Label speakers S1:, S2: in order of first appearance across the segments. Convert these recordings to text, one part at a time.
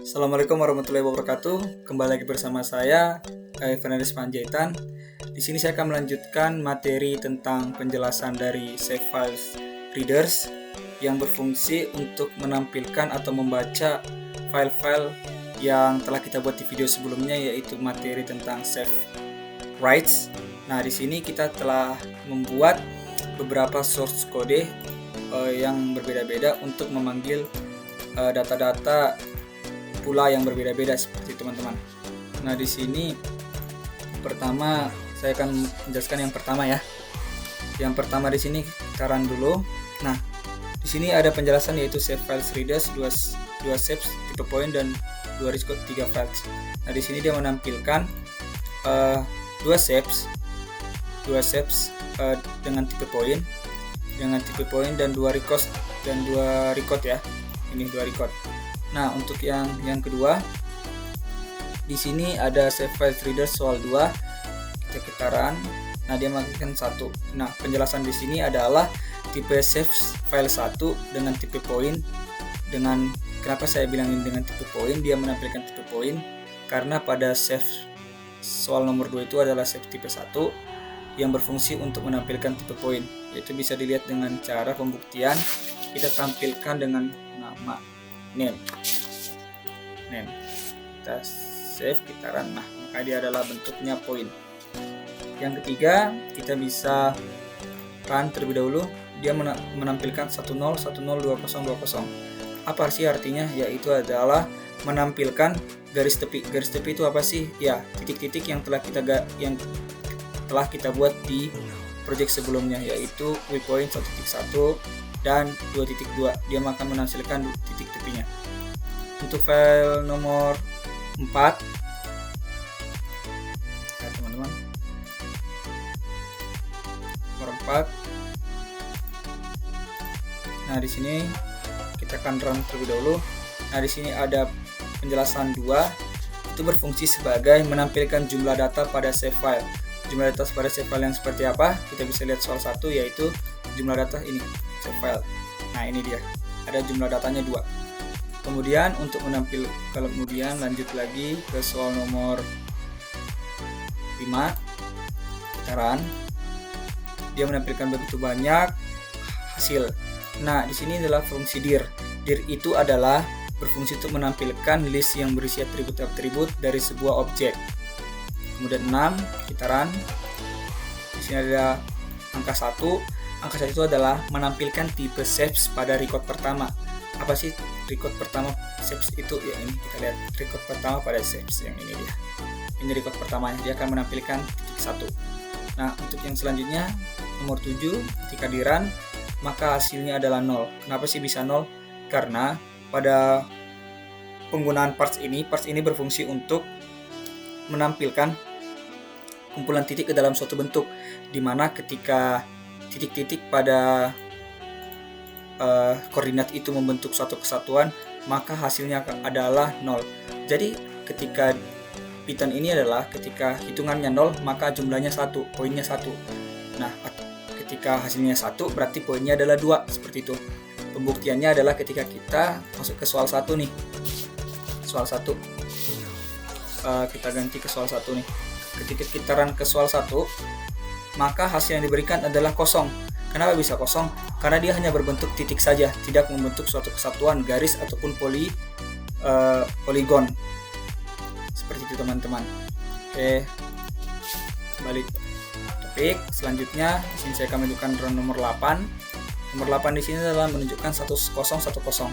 S1: Assalamualaikum warahmatullahi wabarakatuh. Kembali lagi bersama saya, Fernandes Panjaitan. Di sini saya akan melanjutkan materi tentang penjelasan dari Save Files Readers yang berfungsi untuk menampilkan atau membaca file-file yang telah kita buat di video sebelumnya, yaitu materi tentang Save Writes. Nah, di sini kita telah membuat beberapa source code yang berbeda-beda untuk memanggil data-data pula yang berbeda-beda seperti teman-teman. Nah, di sini pertama saya akan menjelaskan yang pertama ya. Yang pertama di sini kita run dulu. Nah, di sini ada penjelasan yaitu save files readers, dua saves tipe point dan 2 read code 3 files. Nah, di sini dia menampilkan dua saves dengan tipe point dan 2 record ya. Ini 2 record. Nah, untuk yang kedua di sini ada save files reader soal 2. Kita run. Nah, dia menggunakan 1. Nah, penjelasan di sini adalah tipe save file 1 dengan tipe point. Kenapa saya bilangin dengan tipe point? Dia menampilkan tipe point karena pada save soal nomor 2 itu adalah save tipe 1 yang berfungsi untuk menampilkan tipe point. Yaitu bisa dilihat dengan cara pembuktian. Kita tampilkan dengan nama name. Kita save, kita run. Nah, maka dia adalah bentuknya point. Yang ketiga, kita bisa run terlebih dahulu. Dia menampilkan 10 20 Apa sih artinya? Yaitu adalah menampilkan garis tepi. Garis tepi itu apa sih? Ya, titik-titik yang telah kita buat di project sebelumnya, yaitu waypoint 1.1 dan 2.2. Dia akan menghasilkan titik tepinya. Untuk file nomor 4, ya teman-teman, nomor 4. Nah, di sini kita akan run terlebih dahulu. Nah, di sini ada penjelasan 2, itu berfungsi sebagai menampilkan jumlah data pada save file. Jumlah data pada save file yang seperti apa? Kita bisa lihat soal 1, yaitu jumlah data ini, save file. Nah, ini dia. Ada jumlah datanya 2. Kemudian kemudian lanjut lagi ke soal nomor 5. Kita run. Dia menampilkan begitu banyak hasil. Nah, di sini adalah fungsi dir. Dir itu adalah berfungsi untuk menampilkan list yang berisi atribut-atribut dari sebuah objek. Kemudian 6, kita run. Di sini ada angka 1. Angka 1 itu adalah menampilkan tipe saves pada record pertama. Apa sih record pertama saves itu? Ya, ini kita lihat record pertama pada saves yang ini dia. Ini record pertamanya, dia akan menampilkan titik 1. Nah, untuk yang selanjutnya nomor 7, ketika di run maka hasilnya adalah 0. Kenapa sih bisa 0? Karena pada penggunaan parts ini berfungsi untuk menampilkan kumpulan titik ke dalam suatu bentuk, dimana ketika titik-titik pada koordinat itu membentuk suatu kesatuan, maka hasilnya adalah 0. Jadi ketika Python ini adalah ketika hitungannya 0, maka jumlahnya 1, poinnya 1. Nah, ketika hasilnya 1 berarti poinnya adalah 2, seperti itu. Pembuktiannya adalah ketika kita masuk ke soal 1 nih. Soal 1. Kita ganti ke soal 1 nih. Ketika kita run ke soal 1, maka hasil yang diberikan adalah kosong. Kenapa bisa kosong? Karena dia hanya berbentuk titik saja, tidak membentuk suatu kesatuan garis ataupun poligon. Seperti itu teman-teman. Oke, balik topik. Selanjutnya, di sini saya akan menunjukkan run nomor 8. Nomor 8 di sini adalah menunjukkan 1010.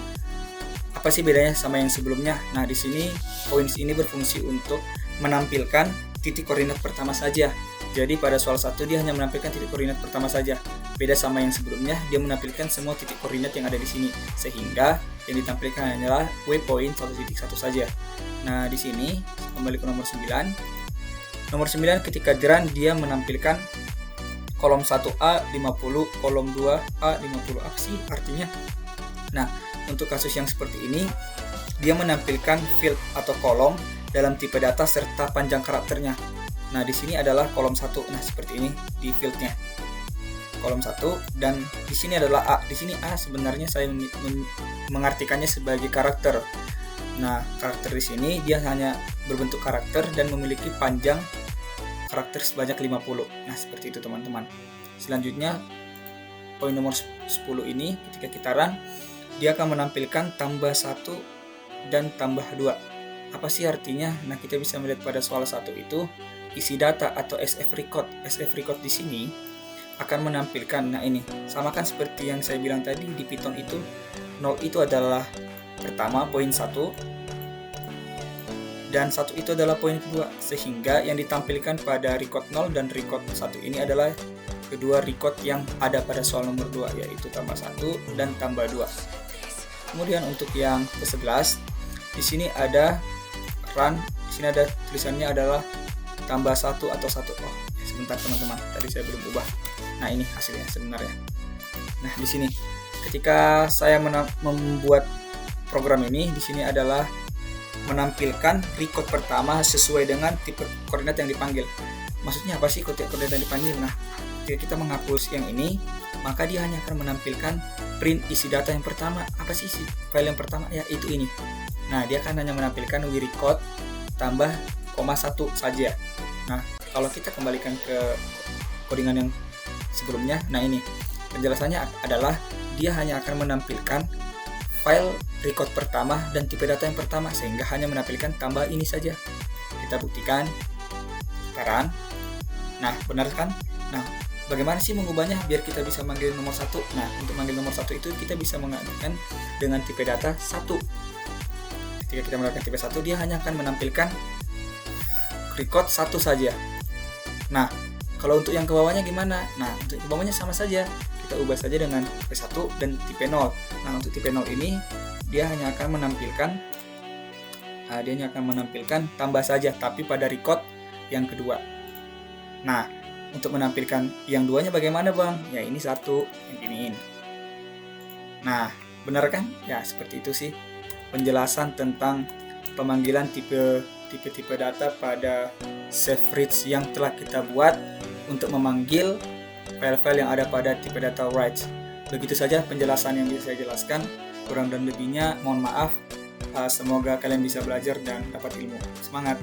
S1: Apa sih bedanya sama yang sebelumnya? Nah, di sini points ini berfungsi untuk menampilkan titik koordinat pertama saja. Jadi pada soal 1 dia hanya menampilkan titik koordinat pertama saja. Beda sama yang sebelumnya, dia menampilkan semua titik koordinat yang ada di sini, sehingga yang ditampilkan hanyalah waypoint 1.1 saja. Nah, di sini kembali ke nomor 9. Nomor 9 ketika run dia menampilkan kolom 1A 50, kolom 2A 50. Apa sih artinya? Nah, untuk kasus yang seperti ini, dia menampilkan field atau kolom dalam tipe data serta panjang karakternya. Nah, di sini adalah kolom 1. Nah, seperti ini di fieldnya. Kolom 1 dan di sini adalah A. Di sini A sebenarnya saya mengartikannya sebagai karakter. Nah, karakter di sini dia hanya berbentuk karakter dan memiliki panjang karakter sebanyak 50. Nah, seperti itu teman-teman. Selanjutnya, poin nomor 10 ini ketika kita run, dia akan menampilkan tambah 1 dan tambah 2. Apa sih artinya? Nah, kita bisa melihat pada soal 1 itu, isi data atau SF record. SF record di sini akan menampilkan, nah ini, sama kan seperti yang saya bilang tadi di Python itu, 0 itu adalah pertama, poin 1, dan 1 itu adalah poin kedua, sehingga yang ditampilkan pada record 0 dan record 1 ini adalah kedua record yang ada pada soal nomor 2, yaitu tambah 1 dan tambah 2. Kemudian untuk yang ke-11, di sini ada run, di sini ada tulisannya adalah tambah 1 atau 1. Oh, sebentar teman-teman, tadi saya belum ubah. Nah, ini hasilnya sebenarnya. Nah, di sini ketika saya membuat program ini, di sini adalah menampilkan record pertama sesuai dengan tipe koordinat yang dipanggil. Maksudnya apa sih koordinat yang dipanggil? Nah, ketika kita menghapus yang ini, maka dia hanya akan menampilkan print isi data yang pertama. Apa sih isi file yang pertama? Ya, itu ini. Nah, dia akan hanya menampilkan record tambah 1 saja. Nah, kalau kita kembalikan ke codingan yang sebelumnya, nah ini penjelasannya adalah dia hanya akan menampilkan file record pertama dan tipe data yang pertama, sehingga hanya menampilkan tambah ini saja. Kita buktikan sekarang. Nah, benar kan? Nah, bagaimana sih mengubahnya biar kita bisa manggil nomor 1? Nah, untuk manggil nomor 1 itu kita bisa menggunakan dengan tipe data 1. Ketika kita menggunakan tipe 1, dia hanya akan menampilkan record 1 saja. Nah, kalau untuk yang ke bawahnya gimana? Nah, untuk ke bawahnya sama saja. Kita ubah saja dengan tipe 1 dan tipe 0. Nah, untuk tipe 0 ini dia hanya akan menampilkan tambah saja, tapi pada record yang kedua. Nah, untuk menampilkan yang duanya bagaimana, Bang? Ya, ini 1, yang giniin. Nah, benar kan? Ya, seperti itu sih penjelasan tentang pemanggilan tipe data pada Saverich yang telah kita buat untuk memanggil file-file yang ada pada tipe data write. Begitu saja penjelasan yang bisa saya jelaskan. Kurang dan lebihnya mohon maaf. Semoga kalian bisa belajar dan dapat ilmu. Semangat!